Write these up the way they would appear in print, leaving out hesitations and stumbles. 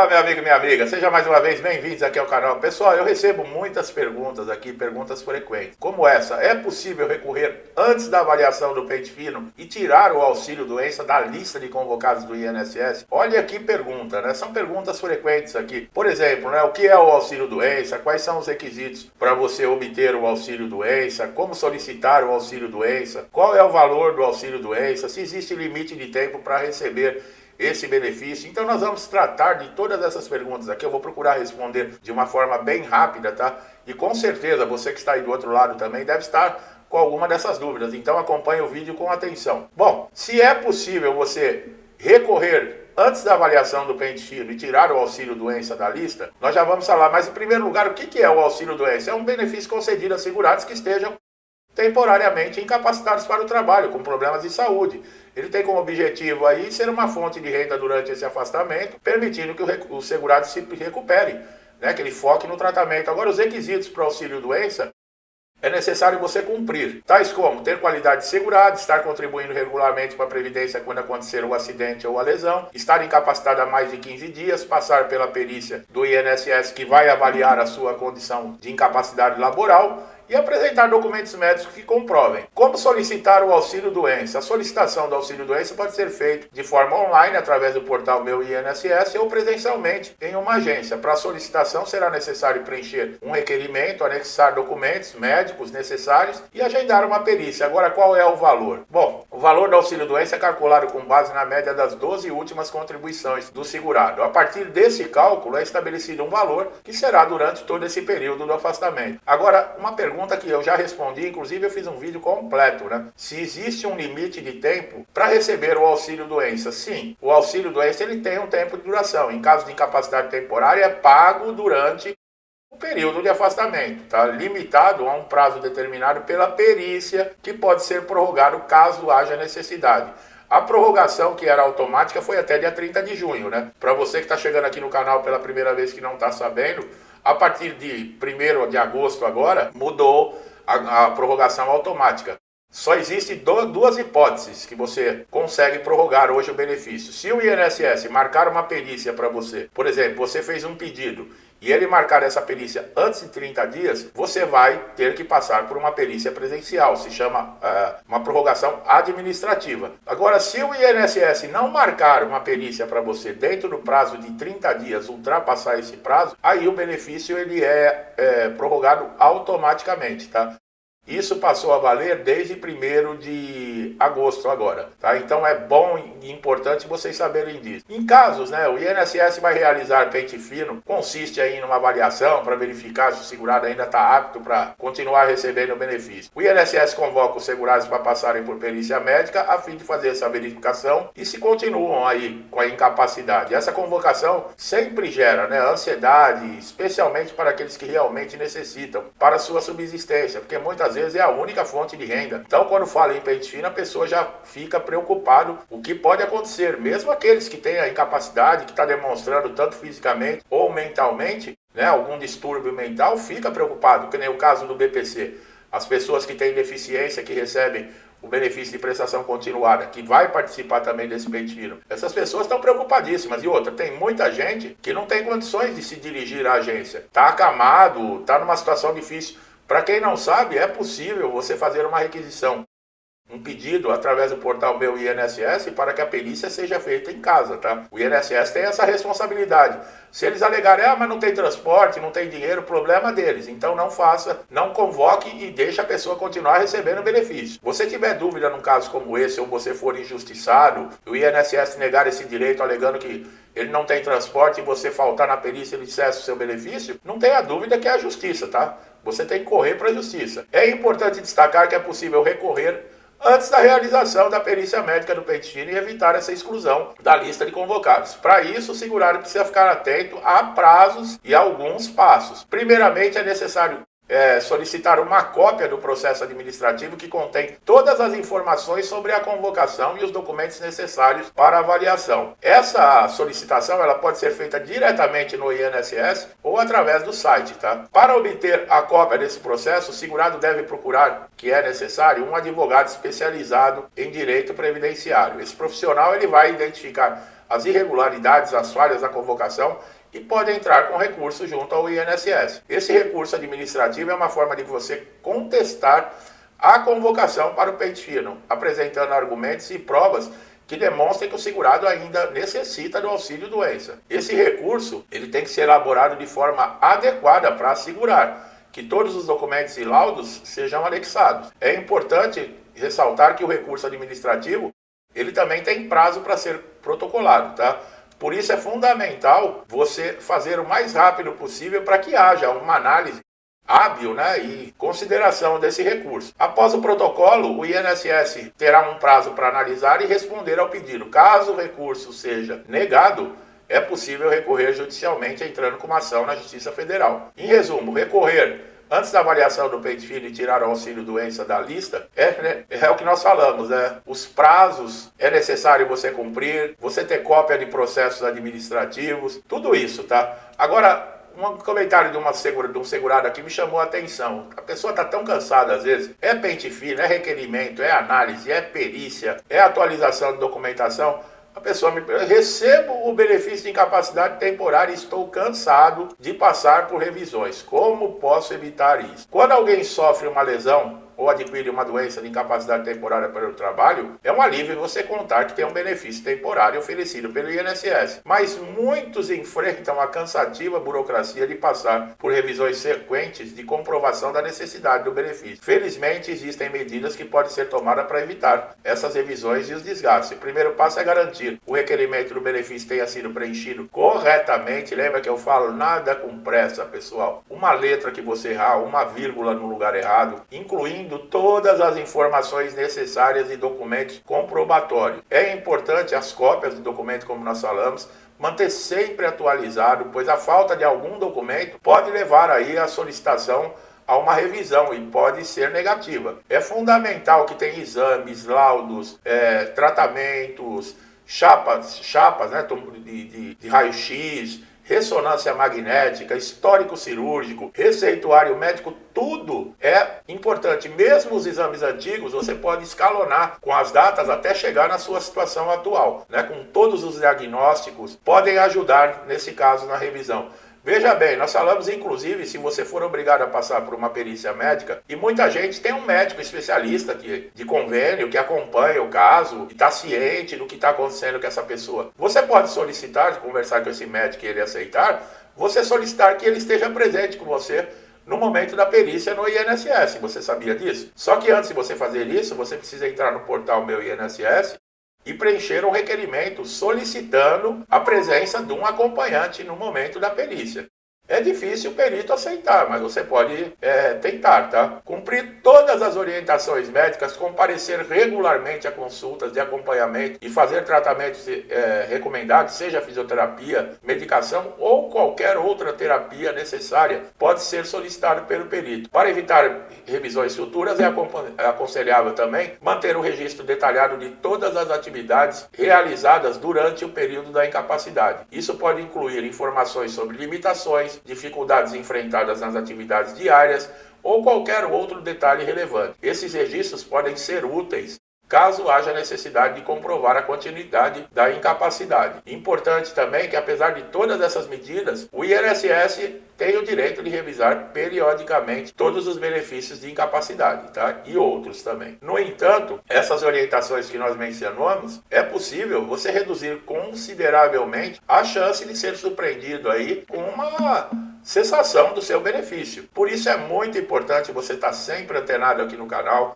Olá, meu amigo e minha amiga, seja mais uma vez bem-vindos aqui ao canal. Pessoal, eu recebo muitas perguntas aqui, perguntas frequentes, como essa: é possível recorrer antes da avaliação do pente fino e tirar o auxílio-doença da lista de convocados do INSS? Olha que pergunta, né? São perguntas frequentes aqui. Por exemplo, né, o que é o auxílio-doença? Quais são os requisitos para você obter o auxílio-doença? Como solicitar o auxílio-doença? Qual é o valor do auxílio-doença? Se existe limite de tempo para receber esse benefício? Então nós vamos tratar de todas essas perguntas aqui. Eu vou procurar responder de uma forma bem rápida, tá? E com certeza você que está aí do outro lado também deve estar com alguma dessas dúvidas. Então acompanhe o vídeo com atenção. Bom, se é possível você recorrer antes da avaliação do pente fino e tirar o auxílio-doença da lista, nós já vamos falar. Mas em primeiro lugar, o que é o auxílio-doença? É um benefício concedido a segurados que estejam temporariamente incapacitados para o trabalho, com problemas de saúde. Ele tem como objetivo aí ser uma fonte de renda durante esse afastamento, permitindo que o segurado se recupere, né, que ele foque no tratamento. Agora, os requisitos para o auxílio-doença é necessário você cumprir, tais como ter qualidade de segurado, estar contribuindo regularmente para a Previdência quando acontecer o acidente ou a lesão, estar incapacitado há mais de 15 dias, passar pela perícia do INSS que vai avaliar a sua condição de incapacidade laboral e apresentar documentos médicos que comprovem. Como solicitar o auxílio-doença? A solicitação do auxílio-doença pode ser feita de forma online, através do portal Meu INSS, ou presencialmente em uma agência. Para a solicitação será necessário preencher um requerimento, anexar documentos médicos necessários e agendar uma perícia. Agora, qual é o valor? Bom, o valor do auxílio-doença é calculado com base na média das 12 últimas contribuições do segurado. A partir desse cálculo é estabelecido um valor que será durante todo esse período do afastamento. Agora, uma pergunta que eu já respondi, inclusive eu fiz um vídeo completo, né? Se existe um limite de tempo para receber o auxílio-doença? Sim, o auxílio-doença ele tem um tempo de duração. Em caso de incapacidade temporária, é pago durante o período de afastamento, tá? Limitado a um prazo determinado pela perícia, que pode ser prorrogado caso haja necessidade. A prorrogação, que era automática, foi até dia 30 de junho, né? Para você que está chegando aqui no canal pela primeira vez que não está sabendo, a partir de 1º de agosto agora, mudou a prorrogação automática. Só existem duas hipóteses que você consegue prorrogar hoje o benefício. Se o INSS marcar uma perícia para você, por exemplo, você fez um pedido e ele marcar essa perícia antes de 30 dias, você vai ter que passar por uma perícia presencial. Se chama uma prorrogação administrativa. Agora, se o INSS não marcar uma perícia para você dentro do prazo de 30 dias, ultrapassar esse prazo, aí o benefício ele é prorrogado automaticamente, tá? Isso passou a valer desde 1º de agosto agora, tá? Então é bom e importante vocês saberem disso. Em casos, né, o INSS vai realizar pente fino, consiste aí numa avaliação para verificar se o segurado ainda está apto para continuar recebendo o benefício. O INSS convoca os segurados para passarem por perícia médica a fim de fazer essa verificação e se continuam aí com a incapacidade. Essa convocação sempre gera, né, ansiedade, especialmente para aqueles que realmente necessitam para a sua subsistência, porque muitas vezes é a única fonte de renda. Então, quando fala em pente fino, a pessoa já fica preocupado o que pode acontecer. Mesmo aqueles que têm a incapacidade, que está demonstrando tanto fisicamente ou mentalmente, né, algum distúrbio mental, fica preocupado, que nem o caso do BPC. As pessoas que têm deficiência, que recebem o benefício de prestação continuada, que vai participar também desse pente fino. Essas pessoas estão preocupadíssimas. E outra, tem muita gente que não tem condições de se dirigir à agência. Está acamado, está numa situação difícil. Para quem não sabe, é possível você fazer uma requisição, um pedido através do portal Meu INSS para que a perícia seja feita em casa, tá? O INSS tem essa responsabilidade. Se eles alegarem, mas não tem transporte, não tem dinheiro, problema deles. Então não faça, não convoque e deixe a pessoa continuar recebendo o benefício. Você tiver dúvida num caso como esse, ou você for injustiçado, o INSS negar esse direito alegando que ele não tem transporte e você faltar na perícia e ele cessa o seu benefício, não tenha dúvida que é a justiça, tá? Você tem que correr para a justiça. É importante destacar que é possível recorrer antes da realização da perícia médica do pente fino e evitar essa exclusão da lista de convocados. Para isso, o segurado precisa ficar atento a prazos e a alguns passos. Primeiramente, é necessário solicitar uma cópia do processo administrativo que contém todas as informações sobre a convocação e os documentos necessários para a avaliação. Essa solicitação ela pode ser feita diretamente no INSS ou através do site, tá? Para obter a cópia desse processo, o segurado deve procurar, que é necessário, um advogado especializado em direito previdenciário. Esse profissional ele vai identificar as irregularidades, as falhas da convocação e pode entrar com recurso junto ao INSS. Esse recurso administrativo é uma forma de você contestar a convocação para o pente fino, apresentando argumentos e provas que demonstrem que o segurado ainda necessita do auxílio-doença. Esse recurso ele tem que ser elaborado de forma adequada para assegurar que todos os documentos e laudos sejam anexados. É importante ressaltar que o recurso administrativo ele também tem prazo para ser protocolado, tá? Por isso é fundamental você fazer o mais rápido possível para que haja uma análise hábil, né, e consideração desse recurso. Após o protocolo, o INSS terá um prazo para analisar e responder ao pedido. Caso o recurso seja negado, é possível recorrer judicialmente entrando com uma ação na Justiça Federal. Em resumo, recorrer antes da avaliação do pente fino e tirar o auxílio-doença da lista, é o que nós falamos, né? Os prazos é necessário você cumprir, você ter cópia de processos administrativos, tudo isso, tá? Agora, um comentário de um segurado aqui me chamou a atenção. A pessoa está tão cansada às vezes. É pente fino, é requerimento, é análise, é perícia, é atualização de documentação. A pessoa recebo o benefício de incapacidade temporária e estou cansado de passar por revisões. Como posso evitar isso? Quando alguém sofre uma lesão ou adquire uma doença de incapacidade temporária pelo trabalho, é um alívio você contar que tem um benefício temporário oferecido pelo INSS. Mas muitos enfrentam a cansativa burocracia de passar por revisões sequentes de comprovação da necessidade do benefício. Felizmente, existem medidas que podem ser tomadas para evitar essas revisões e os desgastes. O primeiro passo é garantir o requerimento do benefício tenha sido preenchido corretamente. Lembra que eu falo nada com pressa, pessoal. Uma letra que você errar, uma vírgula no lugar errado, incluindo todas as informações necessárias e documentos comprobatórios. É importante as cópias do documento, como nós falamos, manter sempre atualizado, pois a falta de algum documento pode levar aí a solicitação a uma revisão e pode ser negativa. É fundamental que tenha exames, laudos, tratamentos, chapas, né, de raio-x, ressonância magnética, histórico cirúrgico, receituário médico, tudo é importante. Mesmo os exames antigos, você pode escalonar com as datas até chegar na sua situação atual, né? Com todos os diagnósticos, podem ajudar nesse caso na revisão. Veja bem, nós falamos inclusive se você for obrigado a passar por uma perícia médica, e muita gente tem um médico especialista de convênio que acompanha o caso e está ciente do que está acontecendo com essa pessoa. Você pode solicitar, conversar com esse médico e ele aceitar, você solicitar que ele esteja presente com você no momento da perícia no INSS. Você sabia disso? Só que antes de você fazer isso, você precisa entrar no portal Meu INSS e preencher um requerimento solicitando a presença de um acompanhante no momento da perícia. É difícil o perito aceitar, mas você pode tentar, tá? Cumprir todas as orientações médicas, comparecer regularmente a consultas de acompanhamento e fazer tratamentos recomendados, seja fisioterapia, medicação ou qualquer outra terapia necessária, pode ser solicitado pelo perito. Para evitar revisões futuras, é aconselhável também manter um registro detalhado de todas as atividades realizadas durante o período da incapacidade. Isso pode incluir informações sobre limitações, dificuldades enfrentadas nas atividades diárias ou qualquer outro detalhe relevante. Esses registros podem ser úteis caso haja necessidade de comprovar a continuidade da incapacidade. Importante também que, apesar de todas essas medidas, o INSS tem o direito de revisar periodicamente todos os benefícios de incapacidade, tá? E outros também. No entanto, essas orientações que nós mencionamos, é possível você reduzir consideravelmente a chance de ser surpreendido aí com uma cessação do seu benefício. Por isso é muito importante você estar sempre antenado aqui no canal,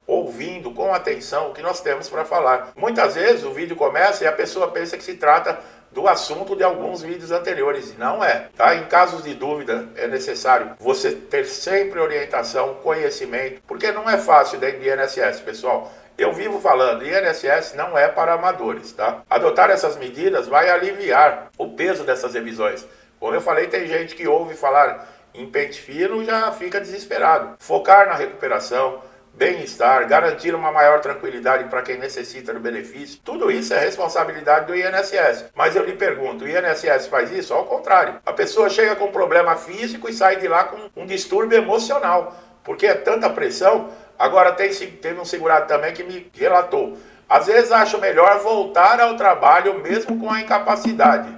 ouvindo com atenção o que nós temos para falar. Muitas vezes o vídeo começa e a pessoa pensa que se trata do assunto de alguns vídeos anteriores, e não é, tá? Em casos de dúvida é necessário você ter sempre orientação, conhecimento, porque não é fácil dentro do INSS, pessoal. Eu vivo falando, INSS não é para amadores, tá? Adotar essas medidas vai aliviar o peso dessas revisões. Como eu falei, tem gente que ouve falar em pente fino e já fica desesperado. Focar na recuperação, bem-estar, garantir uma maior tranquilidade para quem necessita do benefício, tudo isso é responsabilidade do INSS. Mas eu lhe pergunto, o INSS faz isso? Ao contrário. A pessoa chega com um problema físico e sai de lá com um distúrbio emocional, porque é tanta pressão. Agora teve um segurado também que me relatou, Às vezes acho melhor voltar ao trabalho mesmo com a incapacidade.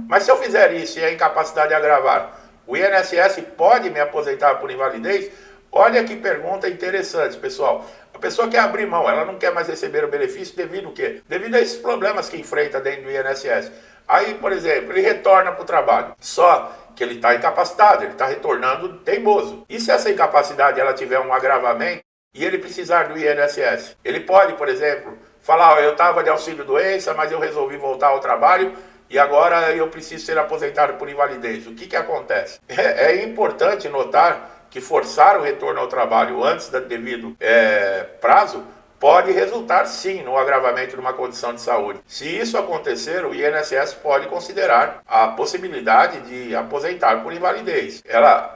Mas se eu fizer isso e a incapacidade agravar, o INSS pode me aposentar por invalidez? Olha que pergunta interessante, pessoal. A pessoa quer abrir mão, ela não quer mais receber o benefício devido ao quê? Devido a esses problemas que enfrenta dentro do INSS. Aí, por exemplo, ele retorna para o trabalho, só que ele está incapacitado, ele está retornando teimoso. E se essa incapacidade ela tiver um agravamento e ele precisar do INSS? Ele pode, por exemplo, falar, eu estava de auxílio-doença, mas eu resolvi voltar ao trabalho e agora eu preciso ser aposentado por invalidez. O que acontece? É importante notar que forçar o retorno ao trabalho antes do devido prazo pode resultar sim no agravamento de uma condição de saúde. Se isso acontecer, o INSS pode considerar a possibilidade de aposentar por invalidez.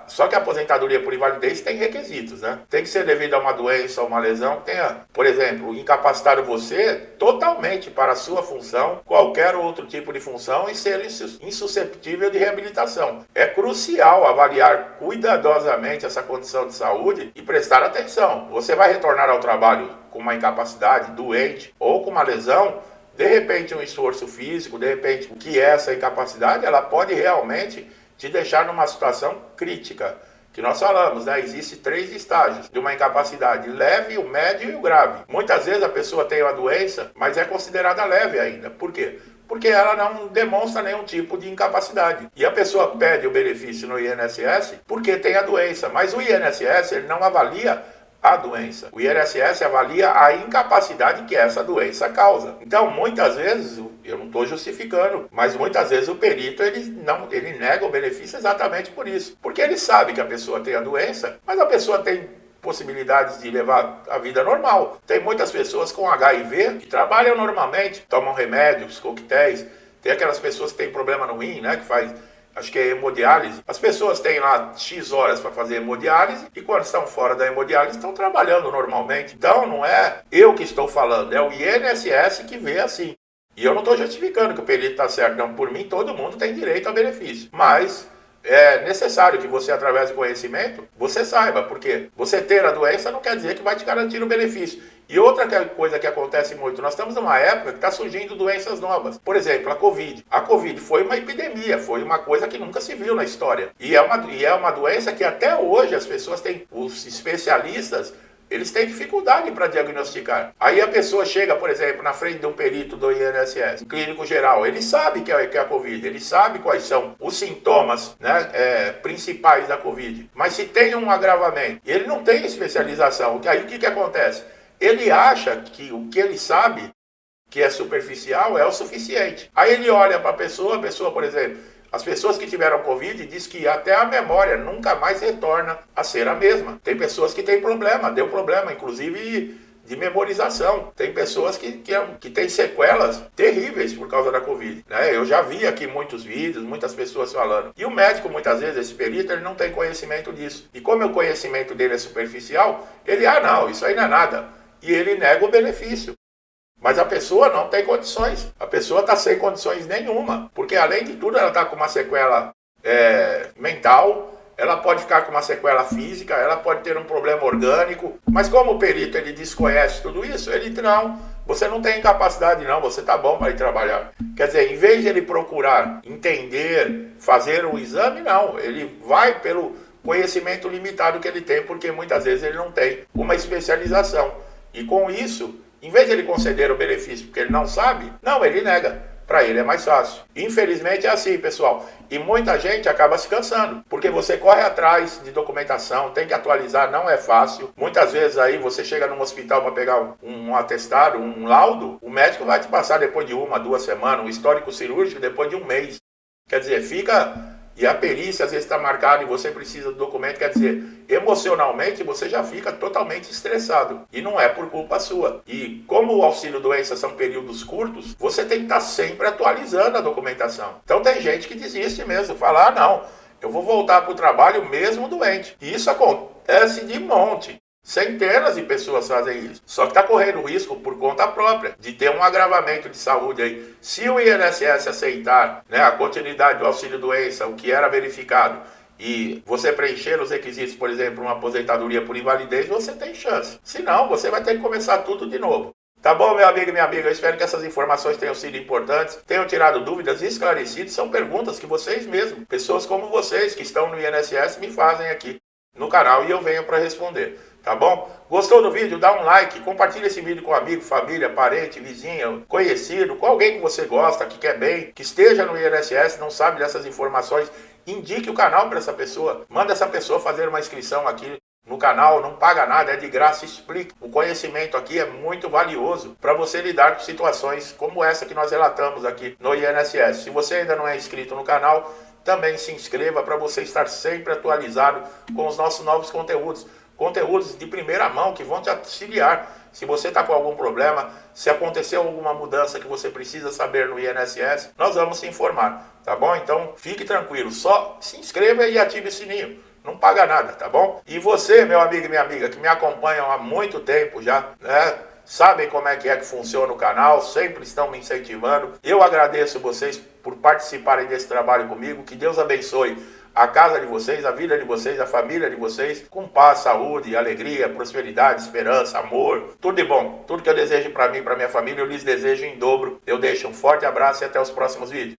Só que a aposentadoria por invalidez tem requisitos, né? Tem que ser devido a uma doença ou uma lesão que tenha, por exemplo, incapacitado você totalmente para a sua função, qualquer outro tipo de função e ser insusceptível de reabilitação. É crucial avaliar cuidadosamente essa condição de saúde e prestar atenção. Você vai retornar ao trabalho com uma incapacidade, doente ou com uma lesão, de repente um esforço físico, de repente o que é essa incapacidade, ela pode realmente te deixar numa situação crítica. Que nós falamos, né? Existem 3 estágios de uma incapacidade: leve, o médio e o grave. Muitas vezes a pessoa tem uma doença, mas é considerada leve ainda. Por quê? Porque ela não demonstra nenhum tipo de incapacidade. E a pessoa pede o benefício no INSS porque tem a doença, mas o INSS ele não avalia a doença. O INSS avalia a incapacidade que essa doença causa. Então, muitas vezes, eu não estou justificando, mas muitas vezes o perito ele nega o benefício exatamente por isso. Porque ele sabe que a pessoa tem a doença, mas a pessoa tem possibilidades de levar a vida normal. Tem muitas pessoas com HIV que trabalham normalmente, tomam remédios, coquetéis. Tem aquelas pessoas que têm problema no rim, né, que faz... Acho que é hemodiálise. As pessoas têm lá X horas para fazer hemodiálise e quando estão fora da hemodiálise estão trabalhando normalmente. Então não é eu que estou falando, é o INSS que vê assim. E eu não estou justificando que o perito está certo. Não, por mim todo mundo tem direito a benefício. Mas é necessário que você, através do conhecimento, você saiba. Porque você ter a doença não quer dizer que vai te garantir o benefício. E outra coisa que acontece muito, nós estamos numa época que está surgindo doenças novas. Por exemplo, a Covid. A Covid foi uma epidemia, foi uma coisa que nunca se viu na história. E é uma doença que até hoje as pessoas têm, os especialistas, eles têm dificuldade para diagnosticar. Aí a pessoa chega, por exemplo, na frente de um perito do INSS, um clínico geral, ele sabe que é a Covid, ele sabe quais são os sintomas, né, principais da Covid. Mas se tem um agravamento, ele não tem especialização, aí o que acontece? Ele acha que o que ele sabe, que é superficial, é o suficiente. Aí ele olha para a pessoa, por exemplo, as pessoas que tiveram Covid diz que até a memória nunca mais retorna a ser a mesma. Tem pessoas que têm problema, deu problema, inclusive de memorização. Tem pessoas que têm sequelas terríveis por causa da Covid. Né? Eu já vi aqui muitos vídeos, muitas pessoas falando. E o médico, muitas vezes, esse perito, ele não tem conhecimento disso. E como o conhecimento dele é superficial, ele, não, isso aí não é nada. E ele nega o benefício. Mas a pessoa não tem condições. A pessoa está sem condições nenhuma. Porque, além de tudo, ela está com uma sequela mental, ela pode ficar com uma sequela física, ela pode ter um problema orgânico. Mas como o perito ele desconhece tudo isso, ele não, você não tem incapacidade não, você está bom para ir trabalhar. Quer dizer, em vez de ele procurar entender, fazer um exame, não. Ele vai pelo conhecimento limitado que ele tem, porque muitas vezes ele não tem uma especialização. E com isso, em vez de ele conceder o benefício porque ele não sabe, não, ele nega. Para ele é mais fácil. Infelizmente é assim, pessoal. E muita gente acaba se cansando, porque você corre atrás de documentação, tem que atualizar, não é fácil. Muitas vezes aí você chega num hospital para pegar um atestado, um laudo, o médico vai te passar depois de 1, 2 semanas, um histórico cirúrgico depois de 1 mês. Quer dizer, fica... E a perícia às vezes está marcada e você precisa do documento, quer dizer, emocionalmente você já fica totalmente estressado. E não é por culpa sua. E como o auxílio-doença são períodos curtos, você tem que estar sempre atualizando a documentação. Então tem gente que desiste mesmo, fala, não, eu vou voltar para o trabalho mesmo doente. E isso acontece de monte. Centenas de pessoas fazem isso. Só que está correndo risco por conta própria de ter um agravamento de saúde aí. Se o INSS aceitar, né, a continuidade do auxílio-doença, o que era verificado, e você preencher os requisitos, por exemplo, uma aposentadoria por invalidez, você tem chance. Se não, você vai ter que começar tudo de novo. Tá bom, meu amigo e minha amiga? Eu espero que essas informações tenham sido importantes, tenham tirado dúvidas e esclarecido. São perguntas que vocês mesmos, pessoas como vocês que estão no INSS, me fazem aqui no canal e eu venho para responder. Tá bom? Gostou do vídeo? Dá um like, compartilha esse vídeo com amigo, família, parente, vizinho, conhecido, com alguém que você gosta, que quer bem, que esteja no INSS, não sabe dessas informações. Indique o canal para essa pessoa, manda essa pessoa fazer uma inscrição aqui no canal, não paga nada, é de graça, explica. O conhecimento aqui é muito valioso para você lidar com situações como essa que nós relatamos aqui no INSS. Se você ainda não é inscrito no canal, também se inscreva para você estar sempre atualizado com os nossos novos conteúdos. Conteúdos de primeira mão que vão te auxiliar. Se você está com algum problema, se aconteceu alguma mudança que você precisa saber no INSS, nós vamos te informar, tá bom? Então fique tranquilo, só se inscreva e ative o sininho. Não paga nada, tá bom? E você, meu amigo e minha amiga, que me acompanham há muito tempo já, né? Sabem como é que funciona o canal, sempre estão me incentivando. Eu agradeço vocês por participarem desse trabalho comigo. Que Deus abençoe a casa de vocês, a vida de vocês, a família de vocês, com paz, saúde, alegria, prosperidade, esperança, amor, tudo de bom. Tudo que eu desejo para mim e para minha família, eu lhes desejo em dobro. Eu deixo um forte abraço e até os próximos vídeos.